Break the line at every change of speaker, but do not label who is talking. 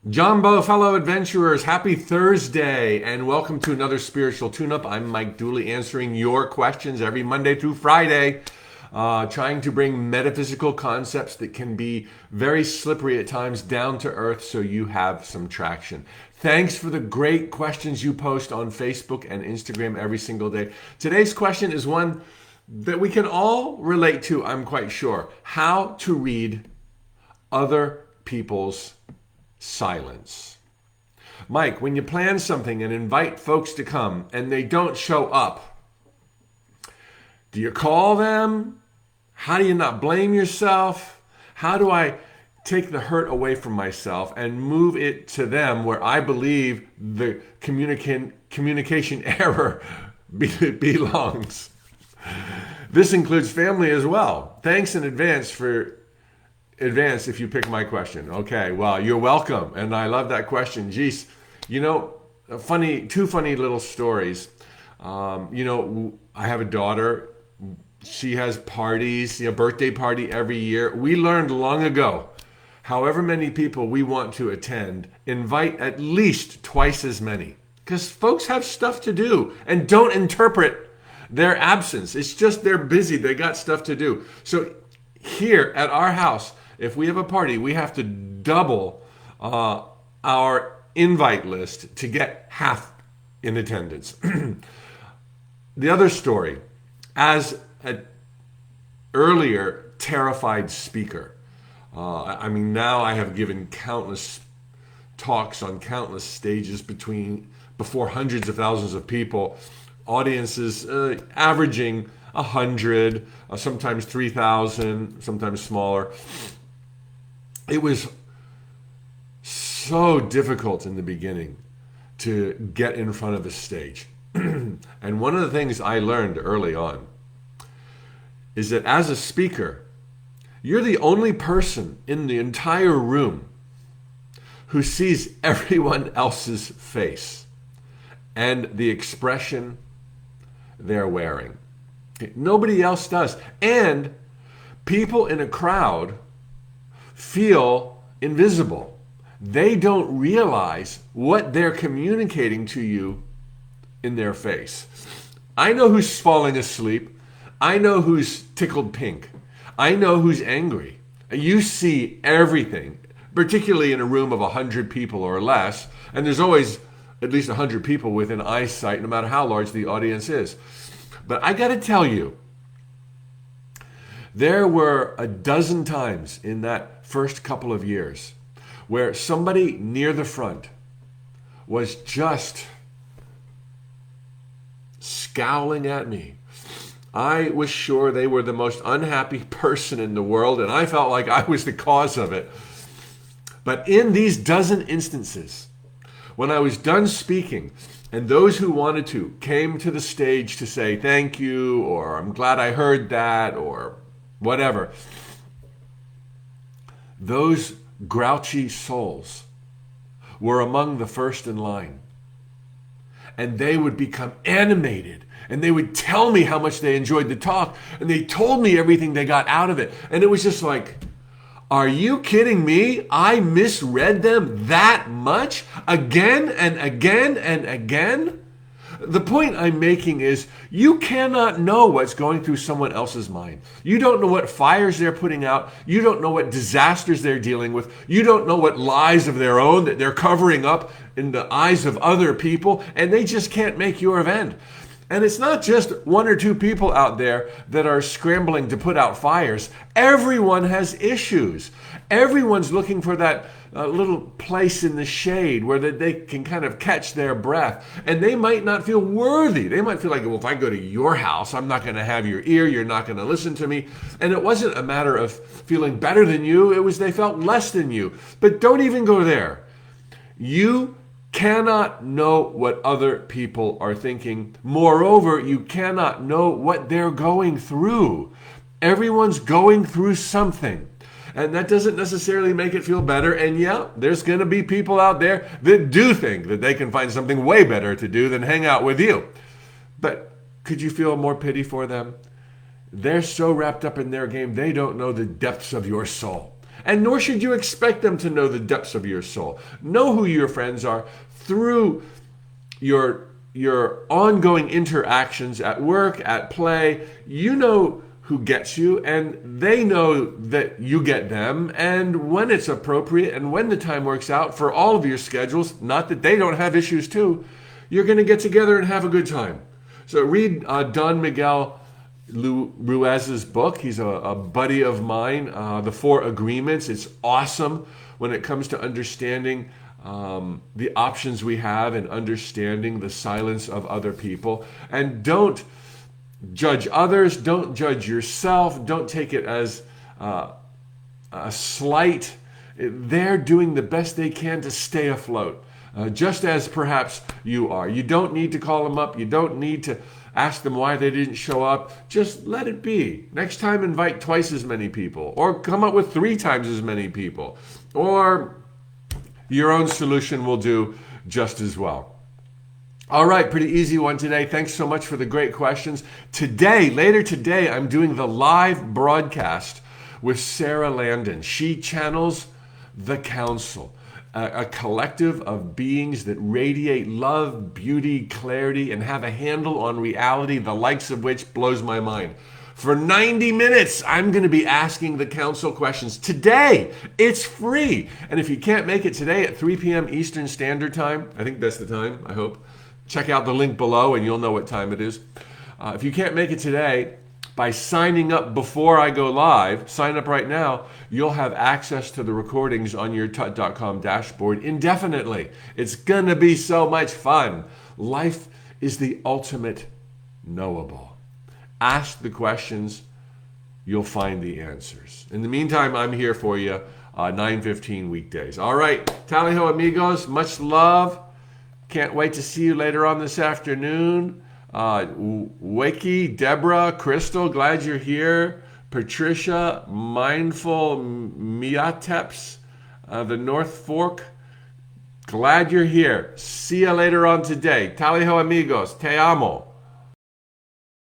Jumbo, fellow adventurers, happy Thursday and welcome to another spiritual tune-up. I'm Mike Dooley answering your questions every Monday through Friday, trying to bring metaphysical concepts that can be very slippery at times down to earth so you have some traction. Thanks for the great questions you post on Facebook and Instagram every single day. Today's question is one that we can all relate to, I'm quite sure. How to read other people's silence. Mike, when you plan something and invite folks to come and they don't show up, do you call them? How do you not blame yourself? How do I take the hurt away from myself and move it to them where I believe the communication error belongs? This includes family as well. Thanks in advance if you pick my question. Okay, well, you're welcome. And I love that question. Geez, two funny little stories. I have a daughter. She has parties, a birthday party every year. We learned long ago, however many people we want to attend, invite at least twice as many. Because folks have stuff to do and don't interpret their absence. It's just they're busy. They got stuff to do. So here at our house, if we have a party, we have to double our invite list to get half in attendance. The other story, as an earlier terrified speaker, now I have given countless talks on countless stages before hundreds of thousands of people, audiences averaging 100, sometimes 3,000, sometimes smaller. It was so difficult in the beginning to get in front of the stage. And one of the things I learned early on is that as a speaker, you're the only person in the entire room who sees everyone else's face and the expression they're wearing. Nobody else does. And people in a crowd feel invisible. They don't realize what they're communicating to you in their face. I know who's falling asleep. I know who's tickled pink. I know who's angry. You see everything, particularly in a room of 100 people or less, and there's always at least 100 people within eyesight, no matter how large the audience is. But I got to tell you, there were a dozen times in that first couple of years where somebody near the front was just scowling at me. I was sure they were the most unhappy person in the world, and I felt like I was the cause of it. But in these dozen instances, when I was done speaking, and those who wanted to came to the stage to say thank you, or I'm glad I heard that, or whatever, those grouchy souls were among the first in line. And they would become animated, and they would tell me how much they enjoyed the talk, and they told me everything they got out of it. And it was just like, are you kidding me? I misread them that much? Again and again and again? The point I'm making is you cannot know what's going through someone else's mind. You don't know what fires they're putting out. You don't know what disasters they're dealing with. You don't know what lies of their own that they're covering up in the eyes of other people, and they just can't make your event. And it's not just one or two people out there that are scrambling to put out fires. Everyone has issues. Everyone's looking for that little place in the shade where they can kind of catch their breath. And they might not feel worthy. They might feel like, well, if I go to your house, I'm not going to have your ear. You're not going to listen to me. And it wasn't a matter of feeling better than you. It was they felt less than you. But don't even go there. You cannot know what other people are thinking. Moreover, you cannot know what they're going through. Everyone's going through something. And that doesn't necessarily make it feel better. And yeah, there's going to be people out there that do think that they can find something way better to do than hang out with you. But could you feel more pity for them? They're so wrapped up in their game, they don't know the depths of your soul. and nor should you expect them to know the depths of your soul. Know who your friends are through your ongoing interactions at work, at play. You know who gets you, and they know that you get them, and when it's appropriate and when the time works out for all of your schedules, not that they don't have issues too, you're going to get together and have a good time. So read Don Miguel Ruiz's book. He's a buddy of mine, The Four Agreements. It's awesome when it comes to understanding the options we have and understanding the silence of other people. And don't judge others. Don't judge yourself. Don't take it as a slight. They're doing the best they can to stay afloat, just as perhaps you are. You don't need to call them up. You don't need to ask them why they didn't show up. Just let it be. Next time, invite twice as many people, or come up with 3 times as many people, or your own solution will do just as well. All right, pretty easy one today. Thanks so much for the great questions. Later today, I'm doing the live broadcast with Sarah Landon. She channels the Council, a collective of beings that radiate love, beauty, clarity, and have a handle on reality, the likes of which blows my mind. For 90 minutes, I'm going to be asking the Council questions today. It's free. And if you can't make it today at 3 p.m. Eastern Standard Time, I think that's the time, I hope. Check out the link below and you'll know what time it is. If you can't make it today, by signing up before I go live, sign up right now, you'll have access to the recordings on your tut.com dashboard indefinitely. It's going to be so much fun. Life is the ultimate knowable. Ask the questions, you'll find the answers. In the meantime, I'm here for you, 9:15 weekdays. All right, tally ho, amigos. Much love. Can't wait to see you later on this afternoon. Wakey, Deborah, Crystal, glad you're here. Patricia, Mindful, Miateps, the North Fork, glad you're here. See you later on today. Tally ho, amigos. Te amo.